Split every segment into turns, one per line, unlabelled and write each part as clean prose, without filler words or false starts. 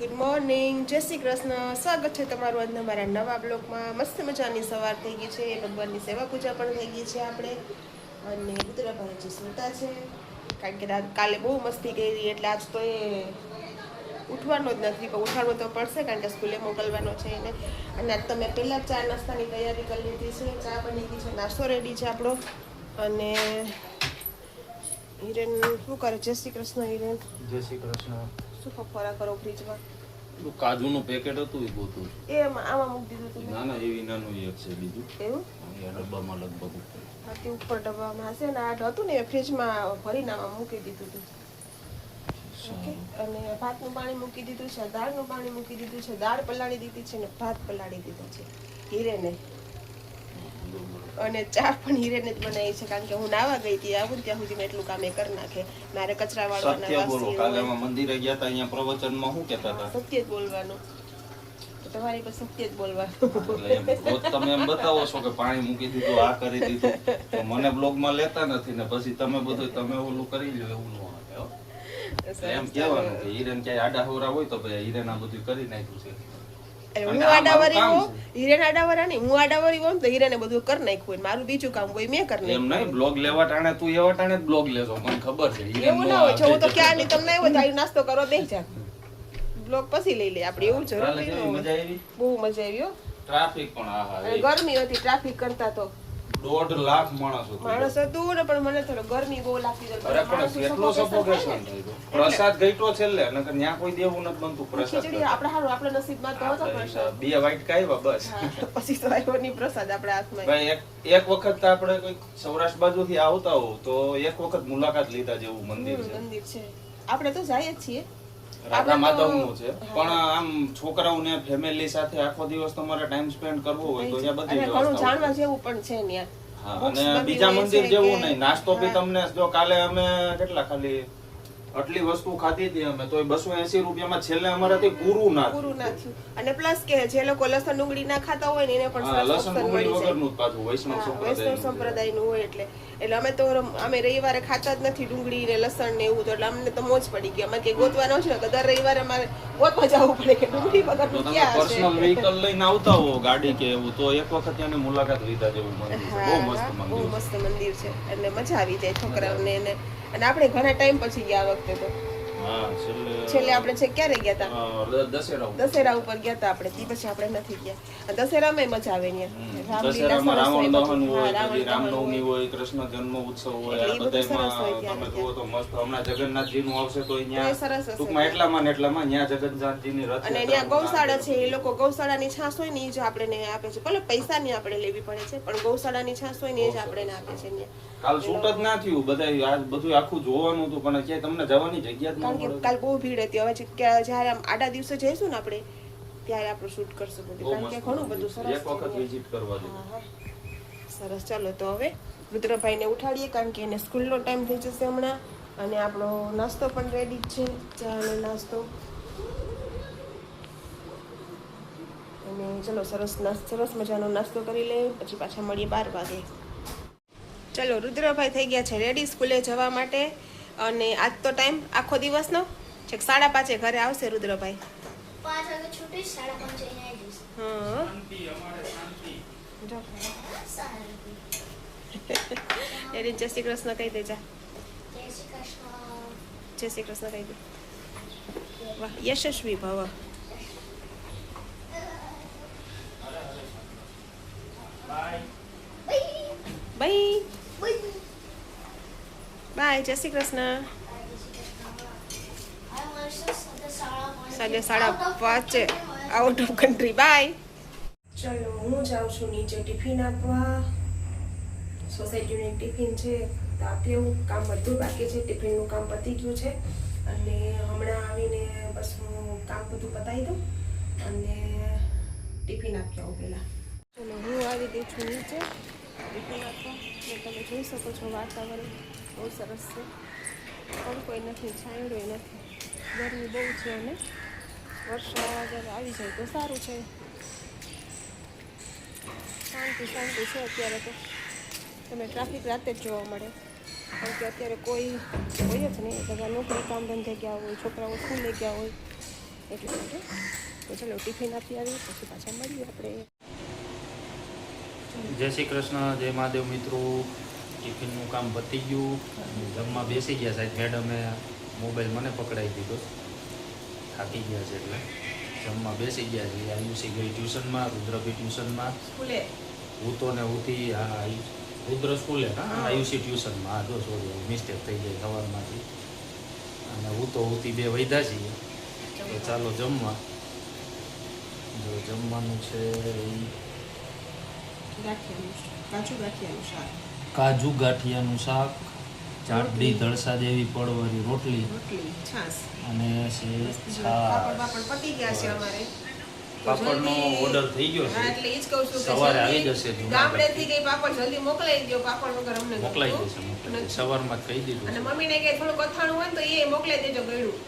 Good morning, જય શ્રી કૃષ્ણ. સ્વાગત છે તમારું આજના મારા નવા બ્લોગમાં. મસ્ત મજાની સવાર થઈ ગઈ છે, ભગવાનની સેવા પૂજા પણ થઈ ગઈ છે આપણે. અને રુદ્રભાઈ જે સુતા છે, કારણ કે કાલે બહુ મસ્તી કરી એટલે આજ તો એ ઉઠવાનો જ નથી, પણ ઉઠાડવું તો પડશે કારણ કે સ્કૂલે મોકલવાનો છે એને. અને આજ તમે પહેલાં ચા નાસ્તાની તૈયારી કરી લીધી છે, ચા બની ગઈ છે, નાસ્તો રેડી છે આપણો. અને હિરેન શું કરે? જય શ્રી કૃષ્ણ હિરેન.
જય શ્રી કૃષ્ણ.
શું ફફરા કરો ફ્રીજમાં?
કાજુનું પેકેટ હતું એ ગોતું.
એ આમાં મૂકી દીધું હતું.
ના ના, એવી નાનું એક છે બીજું.
એવું?
એ ડબ્બામાં લગભગ
હા, તે ઉપર ડબ્બામાં હશે ને. આ હતું ને એ ફ્રીજમાં ભરીને આમાં મૂકી દીધું હતું. ઓકે. અને ભાતનું પાણી મૂકી દીધું છે, દાળનું પાણી મૂકી દીધું છે, દાળ પલાળી દીધી છે ને ભાત પલાળી દીધું છે હિરેને. અને ચા પણ હિરેને જ બનાવી છે, કારણ કે હું નાવા ગઈ હતી, આવું ત્યાં સુધી એટલું કામ એ કરી નાખે. મારે કચરા વાળવાના
સત્ય બોલો. કાલે અમે મંદિરે ગયા હતા, અહીંયા પ્રવચનમાં શું કહેતા હતા?
સત્ય જ બોલવાનું. તમારી પાસે સત્ય જ બોલવાનું.
રોજ તમે એમ બતાવો છો કે પાણી મૂકી દીધું, આ કરી દીધું, તો મને બ્લોગમાં લેતા નથી ને પછી તમે બધું તમે ઓલું કરી લો, એવું ન આવે હો. એમ કહેવાનું કે હિરેન ક્યાંય આડા હોરા હોય તો ભાઈ હિરેન આ બધું કરી નાખ્યું છે.
હું આડાવરી હોઉં, હિરેન આડાવરા નહીં, હું આડાવરી હોઉં તો હિરેને બધું કરી નાખ્યું. મારું બીજું કામ કોઈ મેં કરી નાખ્યું.
એમ નહીં, બ્લોગ લેવા ટાણે તું એવા ટાણે જ બ્લોગ લેજો, મને ખબર છે.
એવું ના હોય છે. હું તો ક્યાં નહીં, તમને આવ્યો થાય નાસ્તો કરો બે જા, બ્લોગ પછી લઈ લે આપણે, એવું જરૂરી ન હોય. બહુ મજા આવી હો.
ટ્રાફિક પણ આહા,
ગરમી હતી, ટ્રાફિક કરતા તો
1.5 લાખ માણસ
હતું ને, પણ મને થોડો ગરમી બહુ લાગતી હતી.
અરે પણ કેટલો સફોકેશન થયું. પ્રસાદ ગઈટો છેલ્લે, નકર ન્યા કોઈ દેવું નથી બનતું પ્રસાદ.
ખીચડી આપણે હારું, આપણે નસીબમાં તો હતો પ્રસાદ.
2 વાઈટ કાયવા બસ.
પછી તો આવ્યો નહીં પ્રસાદ આપણા હાથમાં.
ભાઈ એક વખત આપણે કોઈ સૌરાષ્ટ્ર બાજુથી આવતા હો તો એક વખત મુલાકાત લીધા જેવું મંદિર છે.
મંદિર છે, આપણે તો જાય જ છીએ.
રાધા માધવનું છે, પણ આમ છોકરાઓને ફેમિલી સાથે આખો દિવસ તમારે ટાઈમ સ્પેન્ડ કરવો હોય તો અહીંયા બધી
ઘણું જાણવા જેવું પણ છે ત્યાં.
અને બીજા મંદિર જેવું નહીં. નાસ્તો બી તમને જો કાલે અમે કેટલા ખાલી આટલી વસ્તુ ખાધી હતી અમે તો 280 રૂપિયામાં છેલ્લે અમારાથી પૂરું ના
થયું. અને પ્લસ કે જે લોકો લસણ ડુંગળી ના ખાતા હોય ને એને પણ
લસણ ડુંગળી વગરનું પાછું વૈષ્ણવ
સંપ્રદાયનું હોય એટલે અમે તો અમે રવિવારે ખાતા જ નથી ડુંગળી ને લસણ ને એવું, તો એટલે અમને તો મોજ પડી ગઈ. અમારે કઈ ગોતવાનો છે ને, દર રવિવારે અમારે ગોતવા જવું પડે કે ડુંગળી વગરનું ક્યાં હશે.
પર્સનલ વ્હીકલ લઈને આવતા હો ગાડી કે એવું, તો એક વખત ત્યાંની મુલાકાત લીધા જેવું મંદિર છે. બહુ મસ્ત મંદિર
છે એટલે મજા આવી જાય છોકરાઓને. અને આપણે ઘણા ટાઈમ પછી ગયા વખતે તો.
હા,
છેલ્લે આપણે છે ક્યારે ગયા
હતા?
દશેરા ઉપર ગયા હતા આપણે. તે પછી આપણે નથી ગયા. દશેરામાં મજા આવે ત્યાં.
દશેરામાં રાવણ દહન હોય, રામનવમી હોય, કૃષ્ણ જન્મ ઉત્સવ હોય, આ બધામાં તમે જુઓ તો મસ્ત. હમણાં જગન્નાથજી નું આવશે તો અહીંયા ટૂંકમાં એટલામાં ને એટલામાં અહીંયા જગન્નાથજી ની રથ.
અને ત્યાં ગૌશાળા છે, એ લોકો ગૌશાળાની છાશ હોય ને એ જ આપણે આપે છે. ભલે પૈસા ની આપણે લેવી પડે છે, પણ ગૌશાળાની છાશ હોય ને એ જ આપણે આપે છે.
કાલ શૂટ જ ના થયું, બધા આજ બધું આખું જોવાનું હતું પણ ક્યાંય તમને જવાની જગ્યા જ ન મળે.
કાલ બહુ ભીડ હતી. હવે જયારે આમ આડા દિવસે જઈશું ને આપણે ત્યારે આપણે શૂટ કરશું બધું, કારણ કે ઘણું બધું સરસ.
એક વખત વિઝિટ કરવા દો.
સરસ. ચાલો તો હવે રુદ્રભાઈને ઉઠાડીએ, કારણ કે એને સ્કૂલનો ટાઈમ થઈ જશે હમણાં. અને આપણો નાસ્તો પણ રેડી જ છે, ચા અને નાસ્તો. અને ચલો સરસ મજાનો નાસ્તો કરી લે, પછી પાછા મળીએ 12 વાગે. ચલો, રુદ્રભાઈ થઈ ગયા છે રેડી સ્કૂલે જવા માટે. અને આજ તો ટાઈમ આખો દિવસનો છે, 5:30 ઘરે આવશે રુદ્રભાઈ.
5 વાગે છૂટી 5:30 અહીંયા આવી જશે.
હા, એરી જય શ્રી કૃષ્ણ કહી દેજા. જય શ્રી કૃષ્ણ કહી દે. વાહ, યશસ્વી ભવ. બાય બાય, જય શ્રી કૃષ્ણ. સાંજે 5:30 આઉટ ઓફ કન્ટ્રી. બાય. ચલો, હું જાઉં છું નીચે ટિફિન આપવા. સોસાયટીનું એક ટિફિન છે તો આપ્યું. કામ બધું બાકી છે, ટિફિનનું કામ પતી ગયું છે. અને હમણાં આવીને બસ હું કામ બધું પતાવી દઉં અને ટિફિન આપી આવું પહેલાં. ચલો, હું આવી ગઈ છું નીચે ટિફિન આપવા. તમે જોઈ શકો છો વાતાવરણ બહુ સરસ છે. પણ કોઈ નથી, છાંયડોય નથી. ગરમી બહુ છે અને વરસાદ આવી જાય તો સારું છે. શાંતિ છે અત્યારે તો. તમે ટ્રાફિક રાતે જ જોવા મળે, કારણ કે અત્યારે કોઈ હોય જ નહીં. બધા નોકરી કામ ધંધે ગયા હોય, છોકરાઓ સ્કૂલે ગયા હોય, એટલા માટે તો ચલો ટિફિન આપી આવીએ પછી પાછા મળીએ આપણે.
જય શ્રી કૃષ્ણ, જય મહાદેવ મિત્રો. ટિફિનનું કામ પતી ગયું અને જમવા બેસી ગયા. સાહેબ મેડમે મોબાઈલ મને પકડાવી દીધો, થાકી ગયા છે એટલે જમવા બેસી ગયા છે. આયુષી ગઈ ટ્યુશનમાં, રુદ્રભી ટ્યુશનમાં,
સ્કૂલે
હું તો ને ઉથી હા રુદ્ર સ્કૂલે, હા આયુષી ટ્યુશનમાં. હા જો સોરી મિસ્ટેક થઈ ગઈ સવારમાંથી. અને હું તો ઉથી બે વૈધા છીએ. તો ચાલો જમવા. જો જમવાનું છે કાજુ ગાંઠિયાનું શાક, ચાટડી, ધળસા જેવી પડવાળી રોટલી અને છે પાપડનો ઓર્ડર થઈ ગયો છે. સવારે આવી જશે.
ગામડેથી કઈ પાપડ જલ્દી મોકલાઈ દો, પાપડ વગર અમને
મોકલાઈ દેશે. સવારમાં જ કહી દીધું.
અને મમ્મીને કે થોડું કથાણું હોય તો એ મોકલાઈ દેજો ગળ્યું.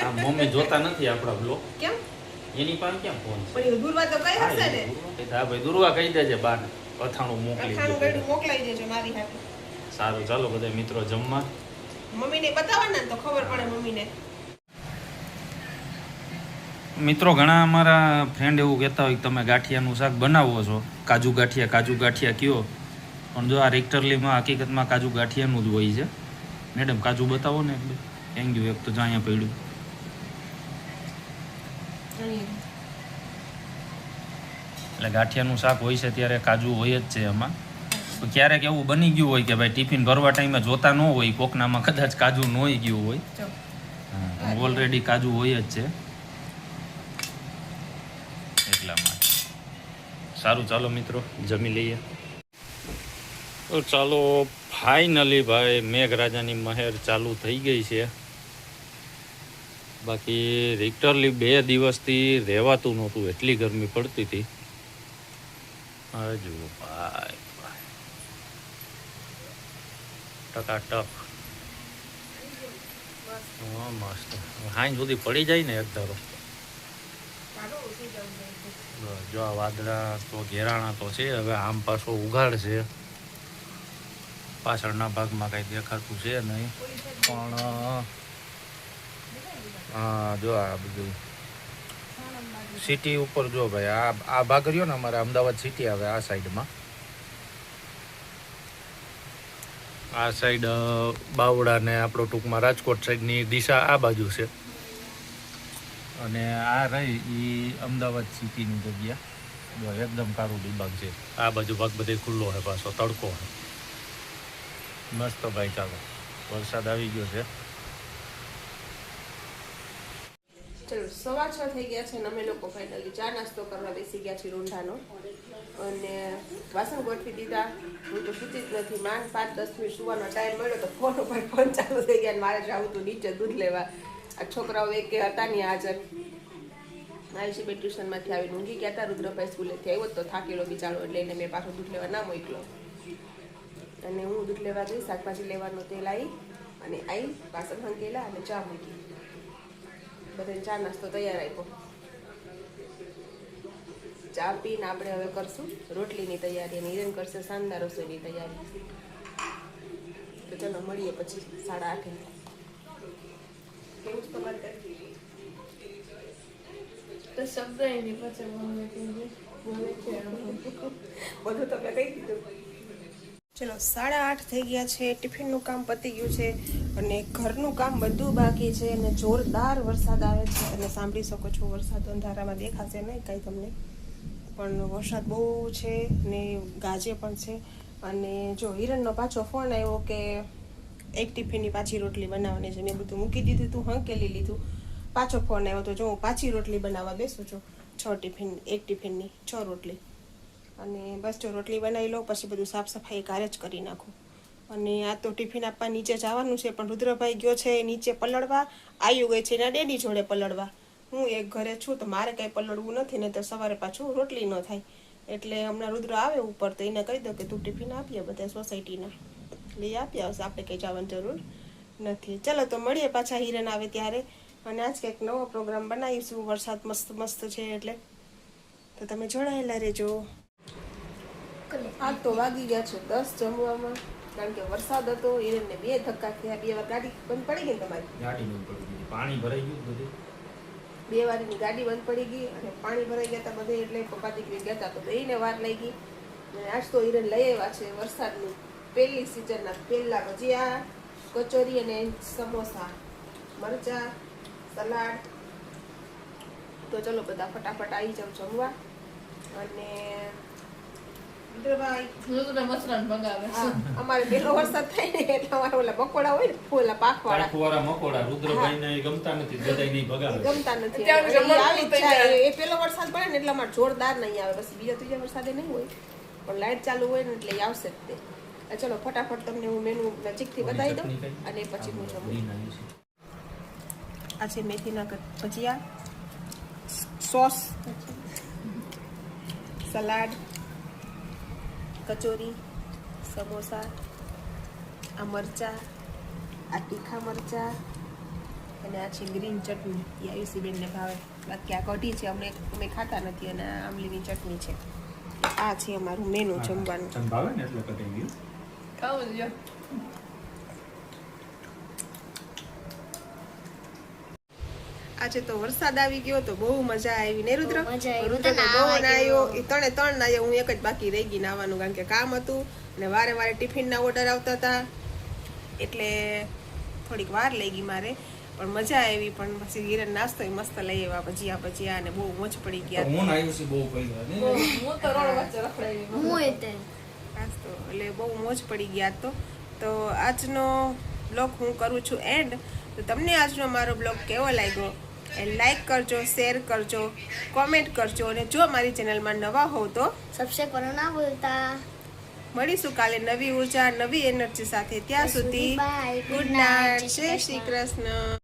આ મમ્મી જોતા નથી આપણા બ્લોગ.
કેમ?
એની પાસે ક્યાં ફોન છે?
પણ દુર્વા તો કઈ હશે ને.
હા ભાઈ દુર્વા કહી દેજે બાને કથાણું મોકલી
કથાણું
દેજો.
ગળ્યું મોકલાઈ દેજો મારી હાથે.
સારું ચાલો બધા મિત્રો જમવા.
મમ્મીને બતાવવાના તો ખબર પડે મમ્મીને.
મિત્રો ઘણા અમારા ફ્રેન્ડ એવું કહેતા હોય કે તમે ગાંઠિયાનું શાક બનાવો છો, કાજુ ગાંઠિયા કયો, પણ જો આ રેક્ટરલીમાં હકીકતમાં કાજુ ગાંઠિયાનું જ હોય છે. મેડમ કાજુ બતાવો ને એટલે થેન્ક યુ. એક તો જો અહીંયા પડ્યું. એટલે ગાંઠિયાનું શાક હોય છે ત્યારે કાજુ હોય જ છે એમાં. ક્યારેક એવું બની ગયું હોય કે ભાઈ ટિફિન ભરવા ટાઈમે જોતા ન હોય, કોકનામાં કદાચ કાજુ ન હોય ગયું હોય, ઓલરેડી કાજુ હોય જ છે એટલા માટે. સારું ચાલો મિત્રો જમી લઈએ. તો ચાલો ફાઇનલી ભાઈ મેઘરાજાની મહેર ચાલુ થઈ ગઈ છે. બાકી રેક્ટરલી 2 દિવસથી રહેવાતું નહોતું, એટલી ગરમી પડતી હતી. હજુ ભાઈ ટકાટક મસ્ત. હાઈ સુધી પડી જાય ને એક ધારો. જો આ વાદળા તો ઘેરાણા તો છે, હવે આમ પાછો ઉઘાડ છે. પાછળના ભાગમાં કઈ દેખાતું છે નહીં, પણ હા જો આ બધું સિટી ઉપર જો ભાઈ આ ભાગ રહ્યો ને અમારે અમદાવાદ સિટી આવે આ સાઈડમાં. આ સાઈડ બાવડા ને આપણો ટૂંકમાં રાજકોટ સાઈડની દિશા આ બાજુ છે, અને આ રહી એ અમદાવાદ સિટીની જગ્યા. જો એકદમ કાળું ડિબાગ છે. આ બાજુ ભાગ બધે ખુલ્લો છે, પાછો તડકો છે મસ્ત. ભાઈ ચાલો વરસાદ આવી ગયો છે.
ચલો 6:15 થઈ ગયા છે અને અમે લોકો ફાઇનલી ચા નાસ્તો કરવા બેસી ગયા છીએ રોંઢાનો. અને વાસણ ગોઠવી દીધા. હું તો સૂતી જ નથી. માંડ 5-10 મિનિટ સુવાનો ટાઈમ મળ્યો તો ફોન ઉપર ફોન ચાલુ થઈ ગયા. મારે જવું હતું નીચે દૂધ લેવા. આ છોકરાઓ એક હતા નહીં હાજર. આયુષી બે ટ્યુશનમાંથી આવીને ઊંઘી ગયા હતા. રુદ્રભાઈ સ્કૂલેથી આવ્યો તો થાકેલો બિચારો, એટલે એને મેં પાછો દૂધ લેવા ના મોકલો. અને હું દૂધ લેવા ગઈ, શાકભાજી લેવાનું તેલ આવી અને આવી વાસણ હંકેલા અને ચા મૂકી. બધાને ચા નાસ્તો તૈયાર આપ્યો. ચા પીને આપણે હવે કરશું રોટલીની તૈયારી અને હિરેન કરશે શાનદાર રસોઈની તૈયારી. તો ચાલો મળીએ પછી 8:30. કેવું તમારે
તો શબ્દ એની પાસે બોલે છે
બધું તમે કહી દીધું. ચલો 8:30 થઈ ગયા છે. ટિફિનનું કામ પતી ગયું છે અને ઘરનું કામ બધું બાકી છે. અને જોરદાર વરસાદ આવે છે અને સાંભળી શકો છો. વરસાદ અંધારામાં દેખાશે નહીં કાંઈ તમને, પણ વરસાદ બહુ છે ને ગાજે પણ છે. અને જો હિરણનો પાછો ફોન આવ્યો કે એક ટિફિનની પાછી રોટલી બનાવવાની છે. મેં બધું મૂકી દીધું હતું, હંકેલી લીધું. પાછો ફોન આવ્યો તો જો હું પાછી રોટલી બનાવવા બેસું છું. 6 ટિફિન, એક ટિફિનની 6 રોટલી. અને બસ જો રોટલી બનાવી લો પછી બધું સાફ સફાઈ કારે જ કરી નાખું. અને આ તો ટિફિન આપવા નીચે જવાનું છે, પણ રુદ્રભાઈ ગયો છે નીચે પલળવા. આયુ ગઈ છે એના ડેડી જોડે પલળવા. હું એક ઘરે છું તો મારે કાંઈ પલળવું નથી ને તો સવારે પાછું રોટલી ન થાય. એટલે હમણાં રુદ્ર આવે ઉપર તો એને કહી દો કે તું ટિફિન આપીએ બધા સોસાયટીના લઈ આપી આવશે, આપણે કંઈ જવાની જરૂર નથી. ચલો તો મળીએ પાછા હિરન આવે ત્યારે. અને આજ કંઈક નવો પ્રોગ્રામ બનાવીશું. વરસાદ મસ્ત મસ્ત છે એટલે તો તમે જોડાયેલા રહેજો. આજ તો વાગી ગયા છે 10 જમવામાં. કારણ કે વરસાદ હતો એને 2 ધક્કા થયા, 2 વાર ગાડી બંધ પડી ગઈ ને તમારી,
ગાડી બંધ પડી ગઈ, પાણી ભરાઈ ગયું બધું.
2 વાર એની ગાડી બંધ પડી ગઈ અને પાણી ભરાઈ ગયા હતા બધે, એટલે પપ્પા દીકરી ગયા હતા તો બેયને વાર લઈ ગઈ. અને આજ તો હિરેન લઈ આવ્યા છે વરસાદની પહેલી સિઝનના પહેલા ભજીયા, કચોરી અને સમોસા, મરચા, સલાડ. તો ચલો બધા ફટાફટ આવી જાવ જમવા. અને વિક્રમભાઈ,
મસરાન મંગાવે છે.
હા, અમારે પહેલો વરસાદ થાય ને એટલે અમારે ઓલા પકોડા હોય ને ઓલા પાકવાળા
પાકવાળા મકોડા રુદ્રભાઈને એ ગમતા નથી, બધાય નહીં ભગાવે.
ગમતા નથી.
અત્યારે
અને
જમવાનું
આવી જ
થઈ
જાય.
જાય.
એ પહેલો વરસાદ પડે ને એટલે અમારે જોરદાર નહીં આવે, પછી બીજા ત્રીજા વરસાદે નહીં હોય, પણ લાઈટ ચાલુ હોય ને એટલે એ આવશે જ તે. ચલો ફટાફટ તમને હું મેનુ નજીકથી બતાવી દઉં અને પછી હું જમું. આ છે મેથીના ભજીયા, સોસ, સલાડ, કચોરી, સમોસા, આ મરચા, આ તીખા મરચા અને આ છે ગ્રીન ચટણી. એ આયુષીબેનને ભાવે. બાકી આ કઢી છે, અમે ખાતા નથી. અને આ આંબલીની ચટણી છે. આ છે અમારું મેનુ જમવાનું.
તને ભાવે ને એટલે કટાઈ ગયું.
ખાવું જ જો.
આજે તો વરસાદ આવી ગયો તો બહુ મજા આવી ને રુદ્ર?
બહુ મજા આવી.
રુદ્ર તો બહુ નાયો. એ ત્રણ નાયો. હું એક જ બાકી રહી ગઈ નાવાનું, કારણ કે કામ હતું અને વારે વારે ટિફિનના ઓર્ડર આવતા હતા એટલે થોડીક વાર લઈ ગઈ મારે. પણ મજા આવી. પણ પછી હિરન નાસ્તો મસ્ત લઈ આવ્યા, ભજીયા અને બહુ મોજ પડી ગયા.
હું આવ્યું છે બહુ પહેલા ને.
હું તો રોડ વચ્ચે રખડાઈ ગઈ.
હું એ તે
નાસ્તો એટલે બહુ મોજ પડી ગયા. તો આજનો બ્લોગ હું કરું છું એન્ડ. તો તમને આજનો મારો બ્લોગ કેવો લાગ્યો એ લાઈક કરજો, શેર કરજો, કોમેન્ટ કરજો. અને જો મારી ચેનલમાં નવા હોવ તો
સબસ્ક્રાઇબ કરવાનું ના ભૂલતા.
મળીશું કાલે નવી ઉર્જા, નવી એનર્જી સાથે. ત્યાં સુધી
બાય.
Good night. જય શ્રી કૃષ્ણ.